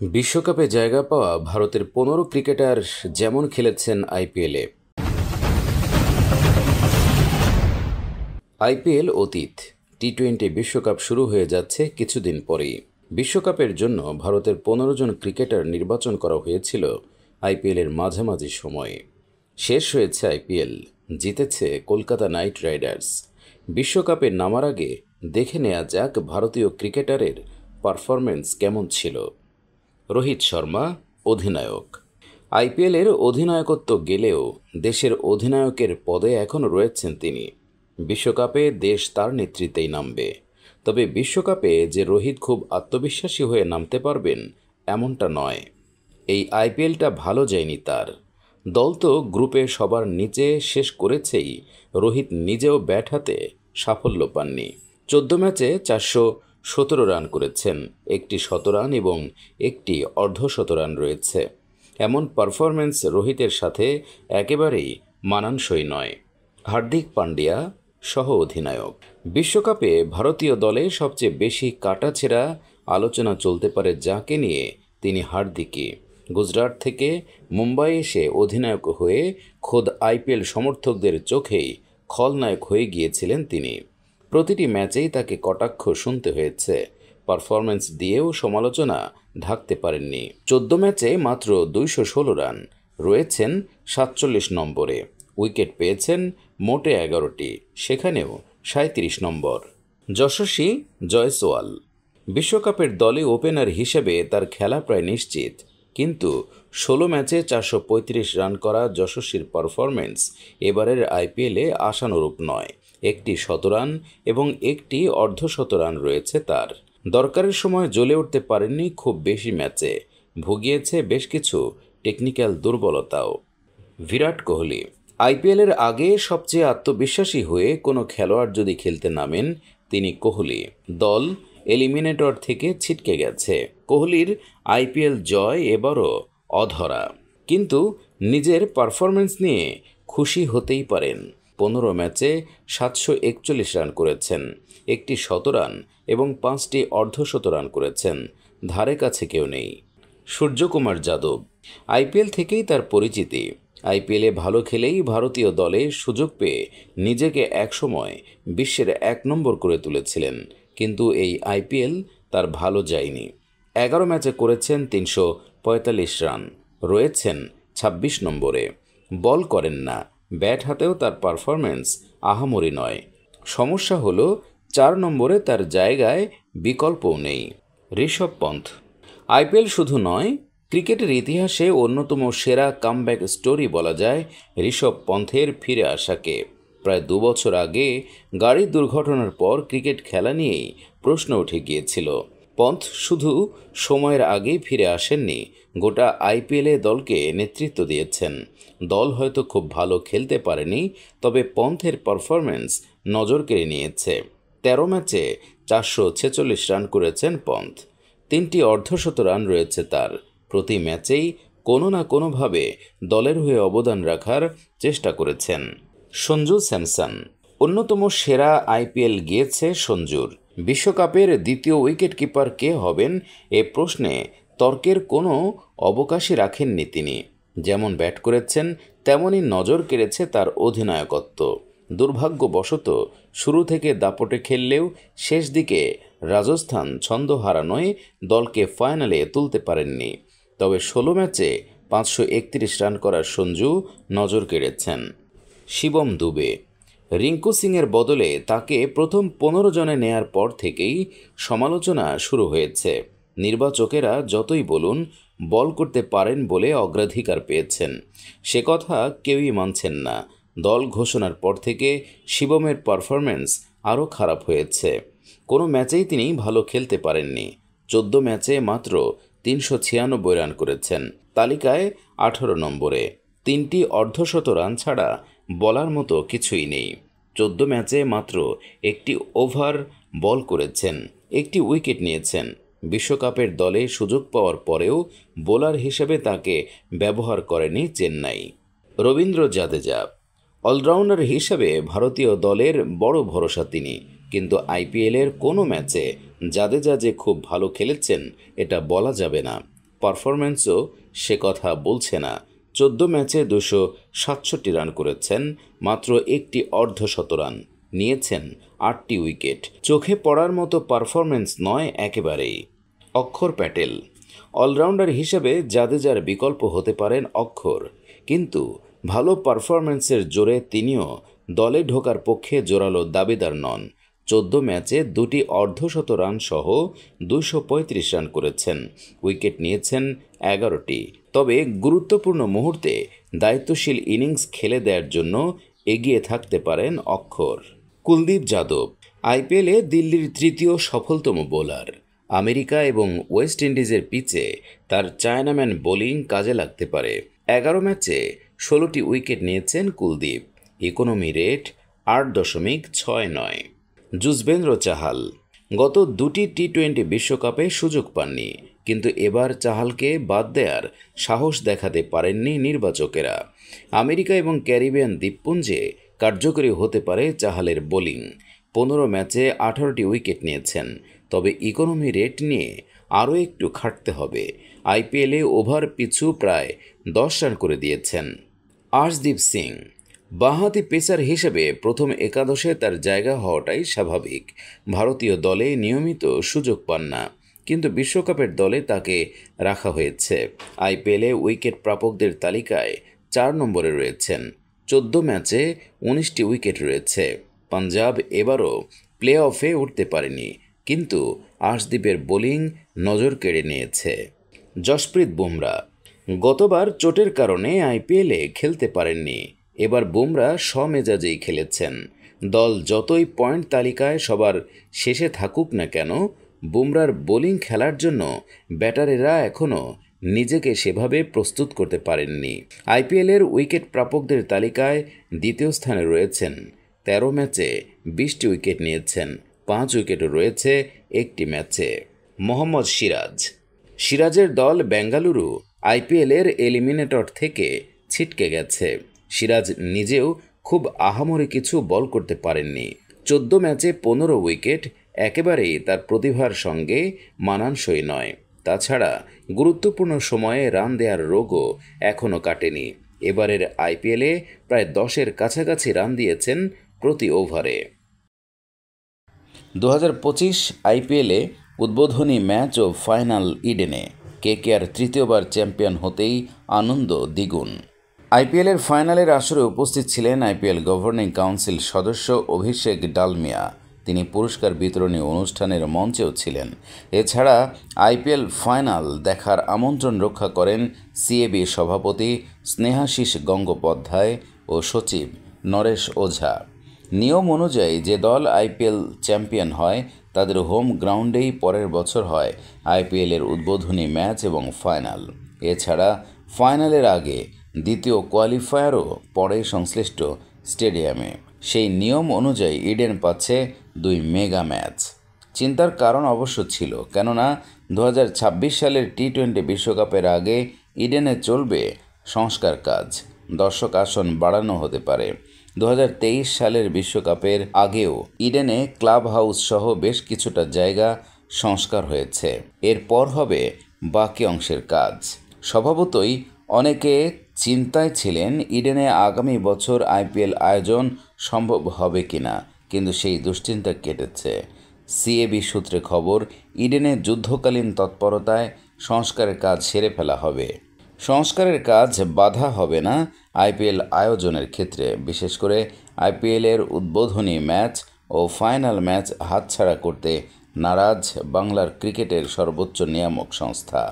বিশ্বকাপে জায়গা পাওয়া ভারতের ১৫ ক্রিকেটার যেমন খেলেছেন আইপিএলে। আইপিএল অতীত, টি-20 বিশ্বকাপ শুরু হয়ে যাচ্ছে কিছুদিন পরেই। বিশ্বকাপের জন্য ভারতের ১৫ জন ক্রিকেটার নির্বাচন করা হয়েছিল আইপিএলের মাঝামাঝি সময়ে। শেষ হয়েছে আইপিএল, জিতেছে কলকাতা নাইট রাইডার্স। বিশ্বকাপে নামার আগে দেখে নেওয়া যাক ভারতীয় ক্রিকেটারের পারফরম্যান্স কেমন ছিল। রোহিত শর্মা অধিনায়ক। আইপিএলের অধিনায়কত্ব গেলেও দেশের অধিনায়কের পদে এখনও রয়েছেন তিনি। বিশ্বকাপে দেশ তার নেতৃত্বেই নামবে। তবে বিশ্বকাপে যে রোহিত খুব আত্মবিশ্বাসী হয়ে নামতে পারবেন এমনটা নয়। এই আইপিএলটা ভালো যায়নি তার। দল তো গ্রুপে সবার নিচে শেষ করেছেই, রোহিত নিজেও ব্যাট হাতে সাফল্য পাননি। ১৪ ম্যাচে ৪১৭ রান করেছেন, একটি শতরান এবং একটি অর্ধশতরান রয়েছে। এমন পারফরম্যান্স রোহিতের সাথে একেবারেই মানানসই নয়। হার্দিক পান্ডিয়া সহ অধিনায়ক। বিশ্বকাপে ভারতীয় দলে সবচেয়ে বেশি কাটাছেঁড়া আলোচনা চলতে পারে যাকে নিয়ে, তিনি হার্দিকই। গুজরাট থেকে মুম্বাই এসে অধিনায়ক হয়ে খোদ আইপিএল সমর্থকদের চোখেই খলনায়ক হয়ে গিয়েছিলেন তিনি। প্রতিটি ম্যাচেই তাকে কটাক্ষ শুনতে হয়েছে। পারফরম্যান্স দিয়েও সমালোচনা ঢাকতে পারেননি। ১৪ ম্যাচে মাত্র ২১৬ রান, রয়েছেন ৪৭ নম্বরে। উইকেট পেয়েছেন মোটে ১১টি, সেখানেও ৩৭ নম্বর। যশস্বী জয়সওয়াল। বিশ্বকাপের দলে ওপেনার হিসেবে তার খেলা প্রায় নিশ্চিত, কিন্তু ১৬ ম্যাচে ৪৩৫ রান করা যশস্বীর পারফরম্যান্স এবারের আইপিএলে আশানুরূপ নয়। একটি শতরান এবং একটি অর্ধশতরান রয়েছে তার। দরকারের সময় জ্বলে উঠতে পারেননি খুব বেশি ম্যাচে, ভুগিয়েছে বেশ কিছু টেকনিক্যাল দুর্বলতাও। বিরাট কোহলি। আইপিএলের আগে সবচেয়ে আত্মবিশ্বাসী হয়ে কোনো খেলোয়াড় যদি খেলতে নামেন, তিনি কোহলি। দল এলিমিনেটর থেকে ছিটকে গেছে। কোহলির আইপিএল জয় এবারও অধরা, কিন্তু নিজের পারফরম্যান্স নিয়ে খুশি হতেই পারেন। ১৫ ম্যাচে ৭৪১ রান করেছেন, একটি শতরান এবং ৫টি অর্ধশতরান করেছেন। ধারে কাছে কেউ নেই। সূর্যকুমার যাদব। আইপিএল থেকেই তার পরিচিতি। আইপিএলে ভালো খেলেই ভারতীয় দলে সুযোগ পেয়ে নিজেকে একসময় বিশ্বের ১ নম্বর করে তুলেছিলেন, কিন্তু এই আইপিএল তার ভালো যায়নি। ১১ ম্যাচে করেছেন ৩৪৫ রান, রয়েছেন ২৬ নম্বরে। বল করেন না, ব্যাট হাতেও তার পারফরম্যান্স আহামরি নয়। সমস্যা হলো ৪ নম্বরে তার জায়গায় বিকল্পও নেই। ঋষভ পন্থ। আইপিএল শুধু নয়, ক্রিকেটের ইতিহাসে অন্যতম সেরা কামব্যাক স্টোরি বলা যায় ঋষভ পন্থের ফিরে আসাকে। প্রায় ২ বছর আগে গাড়ির দুর্ঘটনার পর ক্রিকেট খেলা নিয়েই প্রশ্ন উঠে গিয়েছিল। পন্থ শুধু সময়ের আগেই ফিরে আসেননি, গোটা আইপিএলে দলকে নেতৃত্ব দিয়েছেন। দল হয়তো খুব ভালো খেলতে পারেনি, তবে পন্থের পারফরম্যান্স নজর কেড়ে নিয়েছে। ১৩ ম্যাচে ৪৪৬ রান করেছেন পন্থ, ৩টি অর্ধশতরান রয়েছে তার। প্রতি ম্যাচেই কোনো না কোনোভাবে দলের হয়ে অবদান রাখার চেষ্টা করেছেন। সঞ্জু স্যামসন। অন্যতম সেরা আইপিএল গিয়েছে সঞ্জুর। বিশ্বকাপের দ্বিতীয় উইকেট কিপার কে হবেন এ প্রশ্নে তর্কের কোনো অবকাশই রাখেননি তিনি। যেমন ব্যাট করেছেন তেমনই নজর কেড়েছে তার অধিনায়কত্ব। দুর্ভাগ্যবশত শুরু থেকে দাপটে খেললেও শেষ দিকে রাজস্থান ছন্দ হারানোয় দলকে ফাইনালে তুলতে পারেননি। তবে ১৬ ম্যাচে ৫৩১ রান করার সঞ্জু নজর কেড়েছেন। শিবম দুবে। রিঙ্কু সিংয়ের বদলে তাকে প্রথম ১৫ জনে নেয়ার পর থেকেই সমালোচনা শুরু হয়েছে। নির্বাচকেরা যতই বলুন বল করতে পারেন বলে অগ্রাধিকার পেয়েছেন, সে কথা কেউই মানছেন না। দল ঘোষণার পর থেকে শিবমের পারফরম্যান্স আরও খারাপ হয়েছে। কোনো ম্যাচেই তিনি ভালো খেলতে পারেননি। ১৪ ম্যাচে মাত্র ৩৯৬ রান করেছেন, তালিকায় ১৮ নম্বরে। ৩টি অর্ধশত রান ছাড়া বলার মতো কিছুই নেই। ১৪ ম্যাচে মাত্র একটি ওভার বল করেছেন, একটি উইকেট নিয়েছেন। বিশ্বকাপের দলে সুযোগ পাওয়ার পরেও বোলার হিসেবে তাকে ব্যবহার করেনি চেন্নাই। রবীন্দ্র জাদেজা। অলরাউন্ডার হিসেবে ভারতীয় দলের বড় ভরসা তিনি, কিন্তু আইপিএলের কোনো ম্যাচে জাদেজা যে খুব ভালো খেলেছেন এটা বলা যাবে না। পারফরম্যান্সও সে কথা বলছে না। 14 ম্যাচে 267 রান করেছেন, মাত্র একটি অর্ধশতরান, নিয়েছেন 8টি উইকেট। চোখে পড়ার মতো পারফরম্যান্স নয় একেবারেই। অক্ষর প্যাটেল অলরাউন্ডার হিসেবে জাদেজার বিকল্প হতে পারেন অক্ষর, কিন্তু ভালো পারফরম্যান্সের জোরে তিনিও দলে ঢোকার পক্ষে জোরালো দাবিদার নন। 14 ম্যাচে 2টি অর্ধশত রান সহ 235 রান করেছেন, উইকেট নিয়েছেন 11টি। তবে গুরুত্বপূর্ণ মুহূর্তে দায়িত্বশীল ইনিংস খেলে দেওয়ার জন্য এগিয়ে থাকতে পারেন অক্ষর। কুলদীপ যাদব আইপিএলে দিল্লির তৃতীয় সফলতম বোলার। আমেরিকা এবং ওয়েস্ট ইন্ডিজের পিচে তার চায়নাম্যান বোলিং কাজে লাগতে পারে। 11 ম্যাচে 16টি উইকেট নিয়েছেন কুলদীপ। Economy rate 8.69। যুজবেন্দ্র চাহাল গত 2টি টি-20 বিশ্বকাপে সুযোগ পাননি, কিন্তু এবার চাহালকে বাদ দেওয়ার সাহস দেখাতে পারেননি নির্বাচকেরা। আমেরিকা এবং ক্যারিবিয়ান দ্বীপপুঞ্জে কার্যকরী হতে পারে চাহালের বোলিং। 15 ম্যাচে 18টি উইকেট নিয়েছেন, তবে ইকোনমি রেট নিয়ে আরও একটু খাটতে হবে। আইপিএলে ওভার পিছু প্রায় 10 রান করে দিয়েছেন। আর্শদীপ সিং বাঁহাতি পেসার হিসেবে প্রথম একাদশে তার জায়গা হওয়াটাই স্বাভাবিক। ভারতীয় দলে নিয়মিত সুযোগ পান না, কিন্তু বিশ্বকাপের দলে তাকে রাখা হয়েছে। আইপিএলে উইকেট প্রাপকদের তালিকায় 4 নম্বরে রয়েছেন। 14 ম্যাচে 19টি উইকেট রয়েছে। পাঞ্জাব এবারও প্লে অফে উঠতে পারেনি, কিন্তু আর্শদীপের বোলিং নজর কেড়ে নিয়েছে। জশপ্রীত বুমরা গতবার চোটের কারণে আইপিএলে খেলতে পারেননি, এবার বুমরা স্বমেজাজেই খেলেছেন। দল যতই পয়েন্ট তালিকায় সবার শেষে থাকুক না কেন, বুমরার বোলিং খেলার জন্য ব্যাটারেরা এখনও নিজেকে সেভাবে প্রস্তুত করতে পারেননি। আইপিএলের উইকেট প্রাপকদের তালিকায় দ্বিতীয় স্থানে রয়েছেন। 13 ম্যাচে 20টি উইকেট নিয়েছেন, 5 উইকেটও রয়েছে একটি ম্যাচে। মোহাম্মদ সিরাজের দল বেঙ্গালুরু আইপিএলের এলিমিনেটর থেকে ছিটকে গেছে। সিরাজ নিজেও খুব আহামরি কিছু বল করতে পারেননি। 14 ম্যাচে 15 উইকেট একেবারেই তার প্রতিভার সঙ্গে মানানসই নয়। তাছাড়া গুরুত্বপূর্ণ সময়ে রান দেওয়ার রোগও এখনও কাটেনি। এবারের আইপিএলে প্রায় 10-এর কাছাকাছি রান দিয়েছেন প্রতি ওভারে। 2025 আইপিএলে উদ্বোধনী ম্যাচ ও ফাইনাল ইডেনে কেকেআর তৃতীয়বার চ্যাম্পিয়ন হতেই আনন্দ দ্বিগুণ। আইপিএলের ফাইনালের আসরে উপস্থিত ছিলেন আইপিএল গভর্নিং কাউন্সিল সদস্য অভিষেক ডালমিয়া। তিনি পুরস্কার বিতরণী অনুষ্ঠানের মঞ্চেও ছিলেন। এছাড়া আইপিএল ফাইনাল দেখার আমন্ত্রণ রক্ষা করেন সিএবি সভাপতি স্নেহাশিস গঙ্গোপাধ্যায় ও সচিব নরেশ ওঝা। নিয়ম অনুযায়ী যে দল আইপিএল চ্যাম্পিয়ন হয় তাদের হোম গ্রাউন্ডেই পরের বছর হয় আইপিএলের উদ্বোধনী ম্যাচ এবং ফাইনাল। এছাড়া ফাইনালের আগে দ্বিতীয় কোয়ালিফায়ারও পরে সংশ্লিষ্ট স্টেডিয়ামে। সেই নিয়ম অনুযায়ী ইডেন পাচ্ছে 2 মেগা ম্যাচ। চিন্তার কারণ অবশ্য ছিল, কেননা 2026 সালের টি-20 বিশ্বকাপের আগে ইডেনে চলবে সংস্কার কাজ। দর্শক আসন বাড়ানো হতে পারে। 2023 সালের বিশ্বকাপের আগেও ইডেনে ক্লাব হাউস সহ বেশ কিছুটা জায়গা সংস্কার হয়েছে। এরপর হবে বাকি অংশের কাজ। স্বভাবতই অনেকে চিন্তায় ছিলেন ইডেনে আগামী বছর আইপিএল আয়োজন সম্ভব হবে কিনা, কিন্তু সেই দুশ্চিন্তা কেটেছে। সিএবি সূত্রে খবর, ইডেনে যুদ্ধকালীন তৎপরতায় সংস্কারের কাজ সেরে ফেলা হবে। সংস্কারের কাজ বাধা হবে না আইপিএল আয়োজনের ক্ষেত্রে, বিশেষ করে আইপিএলের উদ্বোধনী ম্যাচ ও ফাইনাল ম্যাচ হাতছাড়া করতে নারাজ বাংলার ক্রিকেটের সর্বোচ্চ নিয়ামক সংস্থা।